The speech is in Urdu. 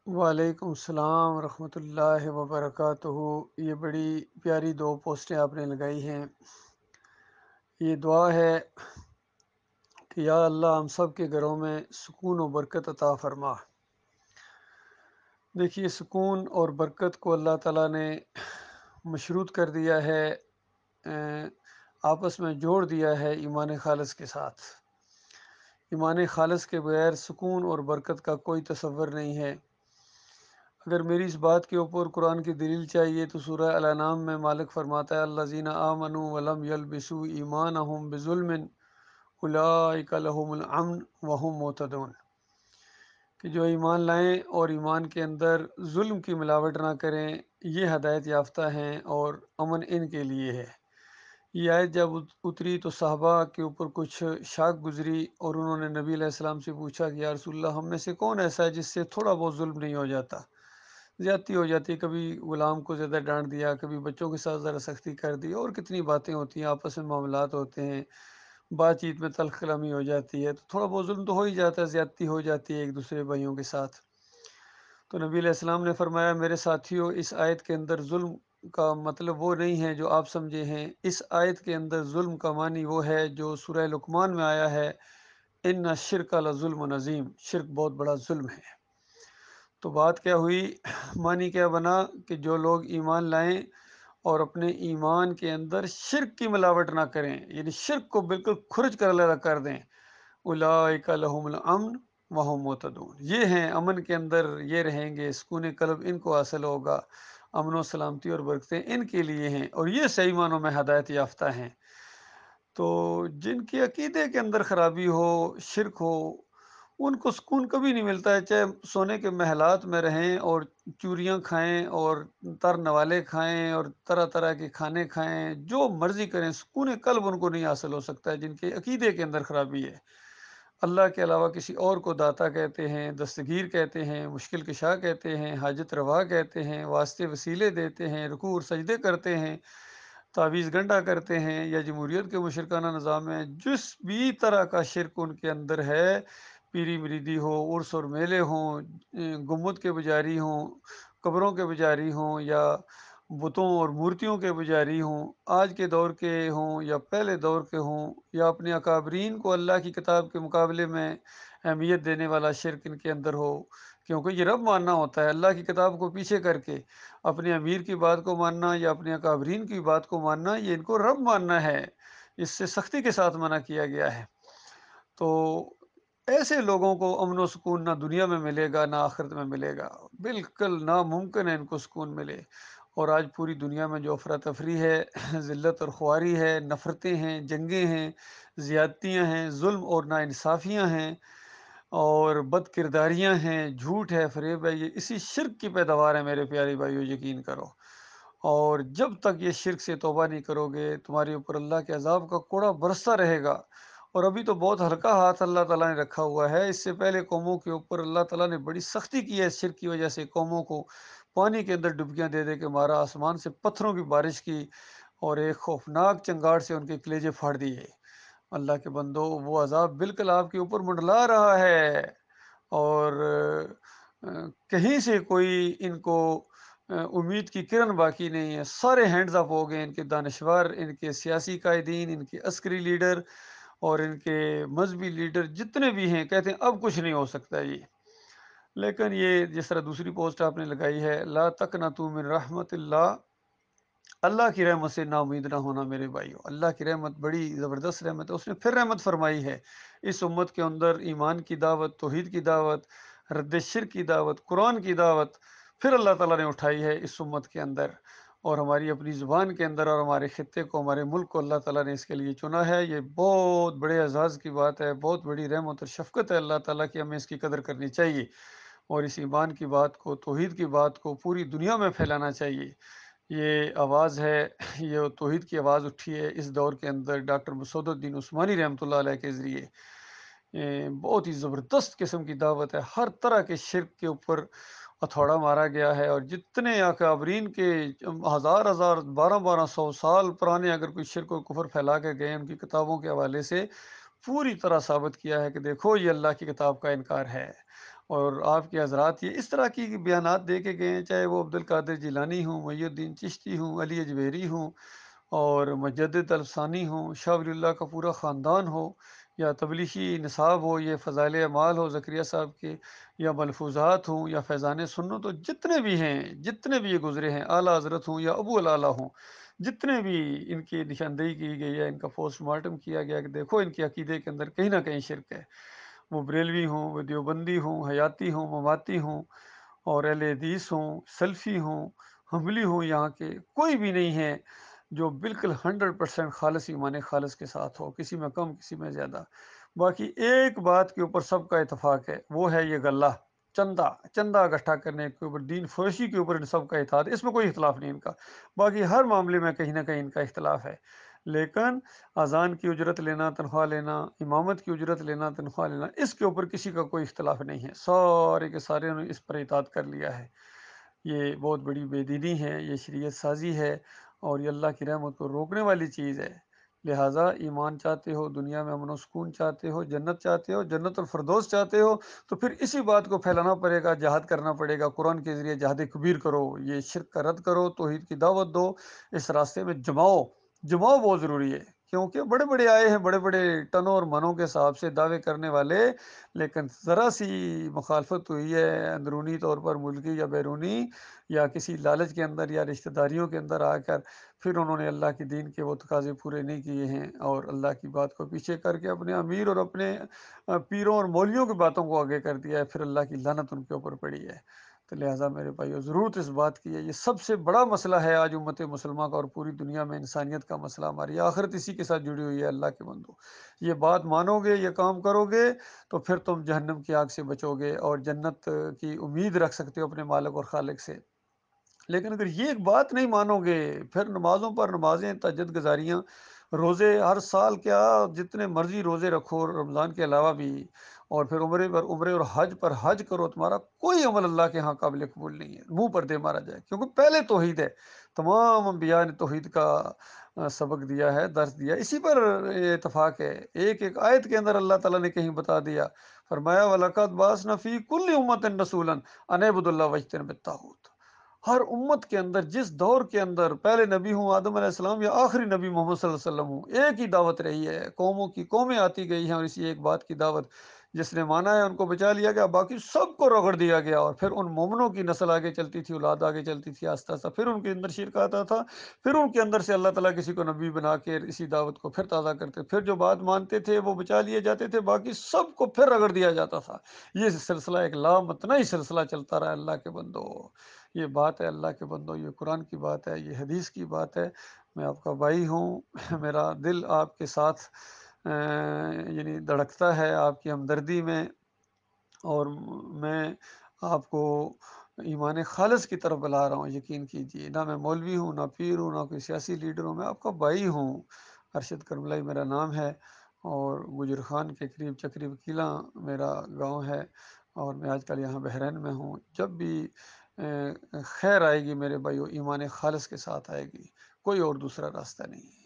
وعلیکم السلام ورحمۃ اللہ وبرکاتہ۔ یہ بڑی پیاری دو پوسٹیں آپ نے لگائی ہیں۔ یہ دعا ہے کہ یا اللہ ہم سب کے گھروں میں سکون و برکت عطا فرما۔ دیکھیے، سکون اور برکت کو اللہ تعالیٰ نے مشروط کر دیا ہے، آپس میں جوڑ دیا ہے ایمان خالص کے ساتھ۔ ایمان خالص کے بغیر سکون اور برکت کا کوئی تصور نہیں ہے۔ اگر میری اس بات کے اوپر قرآن کی دلیل چاہیے تو سورہ الانعام میں مالک فرماتا ہے الذین آمنوا ولم یلبسوا ایمانہم بظلم اولئک لہم الامن وہم مہتدون، کہ جو ایمان لائیں اور ایمان کے اندر ظلم کی ملاوٹ نہ کریں، یہ ہدایت یافتہ ہیں اور امن ان کے لیے ہے۔ یہ آیت جب اتری تو صحابہ کے اوپر کچھ شاک گزری اور انہوں نے نبی علیہ السلام سے پوچھا کہ یا رسول اللہ، ہم میں سے کون ایسا ہے جس سے تھوڑا بہت ظلم نہیں ہو جاتا، زیادتی ہو جاتی، کبھی غلام کو زیادہ ڈانٹ دیا، کبھی بچوں کے ساتھ ذرا سختی کر دی، اور کتنی باتیں ہوتی ہیں، آپس میں معاملات ہوتے ہیں، بات چیت میں تلخ کلامی ہو جاتی ہے، تو تھوڑا بہت ظلم تو ہو ہی جاتا ہے، زیادتی ہو جاتی ہے ایک دوسرے بھائیوں کے ساتھ۔ تو نبی علیہ السلام نے فرمایا میرے ساتھیوں، اس آیت کے اندر ظلم کا مطلب وہ نہیں ہے جو آپ سمجھے ہیں۔ اس آیت کے اندر ظلم کا معنی وہ ہے جو سورہ لقمان میں آیا ہے، ان الشرک لظلم عظیم، شرک بہت بڑا ظلم ہے۔ تو بات کیا ہوئی، معنی کیا بنا کہ جو لوگ ایمان لائیں اور اپنے ایمان کے اندر شرک کی ملاوٹ نہ کریں، یعنی شرک کو بالکل کھرچ کر علیحدہ کر دیں، اولئک لہم الامن وہم مہتدون، یہ ہیں امن کے اندر، یہ رہیں گے، سکون قلب ان کو حاصل ہوگا، امن و سلامتی اور برکتیں ان کے لیے ہیں، اور یہ صحیح معنوں میں ہدایت یافتہ ہیں۔ تو جن کی عقیدے کے اندر خرابی ہو، شرک ہو، ان کو سکون کبھی نہیں ملتا ہے، چاہے سونے کے محلات میں رہیں اور چوریاں کھائیں اور تر نوالے کھائیں اور طرح طرح کے کھانے کھائیں، جو مرضی کریں، سکون قلب ان کو نہیں حاصل ہو سکتا ہے جن کے عقیدے کے اندر خرابی ہے۔ اللہ کے علاوہ کسی اور کو داتا کہتے ہیں، دستگیر کہتے ہیں، مشکل کشا کہتے ہیں، حاجت روا کہتے ہیں، واسطے وسیلے دیتے ہیں، رکوع اور سجدے کرتے ہیں، تعویذ گنڈا کرتے ہیں، یا جمہوریت کے مشرکانہ نظام میں جس بھی طرح کا شرک ان کے اندر ہے، پیری مریدی ہو، عرس اور میلے ہوں، گنبد کے پجاری ہوں، قبروں کے پجاری ہوں، یا بتوں اور مورتیوں کے پجاری ہوں، آج کے دور کے ہوں یا پہلے دور کے ہوں، یا اپنے اکابرین کو اللہ کی کتاب کے مقابلے میں اہمیت دینے والا شرک ان کے اندر ہو، کیونکہ یہ رب ماننا ہوتا ہے، اللہ کی کتاب کو پیچھے کر کے اپنے امیر کی بات کو ماننا یا اپنے اکابرین کی بات کو ماننا، یہ ان کو رب ماننا ہے، اس سے سختی کے ساتھ منع کیا گیا ہے۔ تو ایسے لوگوں کو امن و سکون نہ دنیا میں ملے گا نہ آخرت میں ملے گا، بالکل ناممکن ہے ان کو سکون ملے۔ اور آج پوری دنیا میں جو افراتفری ہے، ذلت اور خواری ہے، نفرتیں ہیں، جنگیں ہیں، زیادتیاں ہیں، ظلم اور ناانصافیاں ہیں، اور بد کرداریاں ہیں، جھوٹ ہے، فریب ہے، یہ اسی شرک کی پیداوار ہے میرے پیارے بھائیو، یقین کرو۔ اور جب تک یہ شرک سے توبہ نہیں کرو گے، تمہارے اوپر اللہ کے عذاب کا کوڑا برستا رہے گا۔ اور ابھی تو بہت ہلکا ہاتھ اللہ تعالیٰ نے رکھا ہوا ہے، اس سے پہلے قوموں کے اوپر اللہ تعالیٰ نے بڑی سختی کی ہے اس شرک کی وجہ سے، قوموں کو پانی کے اندر ڈبکیاں دے دے کے مارا، آسمان سے پتھروں کی بارش کی، اور ایک خوفناک چنگاڑ سے ان کے کلیجے پھاڑ دیے۔ اللہ کے بندو، وہ عذاب بالکل آپ کے اوپر منڈلا رہا ہے، اور کہیں سے کوئی ان کو امید کی کرن باقی نہیں ہے، سارے ہینڈز اپ ہو گئے، ان کے دانشور، ان کے سیاسی قائدین، ان کے عسکری لیڈر اور ان کے مذہبی لیڈر جتنے بھی ہیں، کہتے ہیں اب کچھ نہیں ہو سکتا یہ۔ لیکن یہ جس طرح دوسری پوسٹ آپ نے لگائی ہے، لا تقنطوا من رحمت اللہ، اللہ کی رحمت سے نا امید نہ ہونا میرے بھائیو، اللہ کی رحمت بڑی زبردست رحمت ہے، اس نے پھر رحمت فرمائی ہے اس امت کے اندر، ایمان کی دعوت، توحید کی دعوت، رد شرک کی دعوت، قرآن کی دعوت پھر اللہ تعالیٰ نے اٹھائی ہے اس امت کے اندر، اور ہماری اپنی زبان کے اندر اور ہمارے خطے کو، ہمارے ملک کو اللہ تعالیٰ نے اس کے لیے چنا ہے۔ یہ بہت بڑے اعزاز کی بات ہے، بہت بڑی رحمت اور شفقت ہے اللہ تعالیٰ کی، ہمیں اس کی قدر کرنی چاہیے، اور اس ایمان کی بات کو، توحید کی بات کو پوری دنیا میں پھیلانا چاہیے۔ یہ آواز ہے، یہ توحید کی آواز اٹھی ہے اس دور کے اندر ڈاکٹر مسعود الدین عثمانی رحمۃ اللہ علیہ کے ذریعے۔ بہت ہی زبردست قسم کی دعوت ہے، ہر طرح کے شرک کے اوپر ہتھوڑا مارا گیا ہے، اور جتنے اکابرین کے ہزار ہزار، 1200 سال پرانے اگر کوئی شرک و کفر پھیلا کے گئے، ان کی کتابوں کے حوالے سے پوری طرح ثابت کیا ہے کہ دیکھو یہ اللہ کی کتاب کا انکار ہے، اور آپ کے حضرات یہ اس طرح کی بیانات دے کے گئے ہیں، چاہے وہ عبد القادر جیلانی ہوں، محی الدین چشتی ہوں، علی اجمیری ہوں، اور مجدد الفسانی ہوں، شاہ ولی اللہ کا پورا خاندان ہو، یا تبلیغی نصاب ہو، یہ فضائل اعمال ہو زکریا صاحب کے، یا ملفوظات ہوں، یا فیضان سنت ہو، جتنے بھی ہیں، جتنے بھی یہ گزرے ہیں، اعلیٰ حضرت ہوں یا ابو الاعلیٰ ہوں، جتنے بھی ان کی نشاندہی کی گئی ہے، ان کا پوسٹ مارٹم کیا گیا کہ دیکھو ان کے عقیدے کے اندر کہیں نہ کہیں شرک ہے، وہ بریلوی ہوں، وہ دیوبندی ہوں، حیاتی ہوں، مماتی ہوں، اور اہل حدیث ہوں، سلفی ہوں، حنبلی ہوں، یہاں کے کوئی بھی نہیں ہے جو بالکل 100% خالص ایمان خالص کے ساتھ ہو، کسی میں کم کسی میں زیادہ۔ باقی ایک بات کے اوپر سب کا اتفاق ہے، وہ ہے یہ غلہ، چندہ چندہ اکٹھا کرنے کے اوپر، دین فروشی کے اوپر ان سب کا اتحاد ہے، اس میں کوئی اختلاف نہیں ان کا۔ باقی ہر معاملے میں کہیں نہ کہیں ان کا اختلاف ہے، لیکن اذان کی اجرت لینا، تنخواہ لینا، امامت کی اجرت لینا، تنخواہ لینا، اس کے اوپر کسی کا کوئی اختلاف نہیں ہے، سارے کے سارے نے اس پر اطاعت کر لیا ہے۔ یہ بہت بڑی بے دینی ہے، یہ شریعت سازی ہے، اور یہ اللہ کی رحمت کو روکنے والی چیز ہے۔ لہٰذا ایمان چاہتے ہو، دنیا میں امن و سکون چاہتے ہو، جنت چاہتے ہو، جنت الفردوس چاہتے ہو، تو پھر اسی بات کو پھیلانا پڑے گا، جہاد کرنا پڑے گا، قرآن کے ذریعے جہاد کبیر کرو، یہ شرک کا رد کرو، توحید کی دعوت دو، اس راستے میں جماؤ، جماؤ بہت ضروری ہے، کیونکہ بڑے بڑے آئے ہیں، بڑے بڑے ٹنوں اور منوں کے حساب سے دعوے کرنے والے، لیکن ذرا سی مخالفت ہوئی ہے اندرونی طور پر، ملکی یا بیرونی، یا کسی لالچ کے اندر یا رشتہ داریوں کے اندر آ کر، پھر انہوں نے اللہ کے دین کے وہ تقاضے پورے نہیں کیے ہیں، اور اللہ کی بات کو پیچھے کر کے اپنے امیر اور اپنے پیروں اور مولیوں کی باتوں کو آگے کر دیا ہے، پھر اللہ کی لعنت ان کے اوپر پڑی ہے۔ تو لہٰذا میرے بھائیو، ضرورت اس بات کی ہے، یہ سب سے بڑا مسئلہ ہے آج امت مسلمہ کا، اور پوری دنیا میں انسانیت کا مسئلہ، ہماری آخرت اسی کے ساتھ جڑی ہوئی ہے۔ اللہ کے بندو، یہ بات مانو گے، یہ کام کرو گے، تو پھر تم جہنم کی آگ سے بچو گے، اور جنت کی امید رکھ سکتے ہو اپنے مالک اور خالق سے۔ لیکن اگر یہ ایک بات نہیں مانو گے، پھر نمازوں پر نمازیں، تہجد گزاریاں، روزے ہر سال کیا، جتنے مرضی روزے رکھو رمضان کے علاوہ بھی، اور پھر عمرے پر عمرے اور حج پر حج کرو، تمہارا کوئی عمل اللہ کے ہاں قابل قبول نہیں ہے، منہ پر دے مارا جائے، کیونکہ پہلے توحید ہے، تمام انبیاء نے توحید کا سبق دیا ہے، درس دیا، اسی پر یہ اتفاق ہے۔ ایک ایک آیت کے اندر اللہ تعالیٰ نے کہیں بتا دیا، فرمایا وَلَقَدْ بَعَثْنَا فِي كُلِّ أُمَّةٍ رَسُولًا أَنِ اعْبُدُوا اللَّهَ وَاجْتَنِبُوا الطَّاغُوتَ۔ ہر امت کے اندر، جس دور کے اندر پہلے نبی ہوں آدم علیہ السلام، یا آخری نبی محمد صلی اللہ علیہ وسلم ہوں، ایک ہی دعوت رہی ہے، قوموں کی قومیں آتی گئی ہیں، اور اسی ایک بات کی دعوت، جس نے مانا ہے ان کو بچا لیا گیا، باقی سب کو رگڑ دیا گیا، اور پھر ان مومنوں کی نسل آگے چلتی تھی، اولاد آگے چلتی تھی، آہستہ آہستہ پھر ان کے اندر شرک آتا تھا، پھر ان کے اندر سے اللہ تعالیٰ کسی کو نبی بنا کے اسی دعوت کو پھر تازہ کرتے، پھر جو بات مانتے تھے وہ بچا لیے جاتے تھے، باقی سب کو پھر رگڑ دیا جاتا تھا۔ یہ سلسلہ ایک لامتناہی سلسلہ چلتا رہا، اللہ کے بندو، یہ بات ہے اللہ کے بندو، یہ قرآن کی بات ہے، یہ حدیث کی بات ہے۔ میں آپ کا بھائی ہوں، میرا دل آپ کے ساتھ یعنی دھڑکتا ہے آپ کی ہمدردی میں، اور میں آپ کو ایمان خالص کی طرف بلا رہا ہوں، یقین کیجیے، نہ میں مولوی ہوں، نہ پیر ہوں، نہ کوئی سیاسی لیڈر ہوں، میں آپ کا بھائی ہوں، ارشد کرملائی میرا نام ہے، اور گجر خان کے قریب چکری وکیلاں میرا گاؤں ہے، اور میں آج کل یہاں بحرین میں ہوں۔ جب بھی خیر آئے گی میرے بھائیو، ایمان خالص کے ساتھ آئے گی، کوئی اور دوسرا راستہ نہیں ہے۔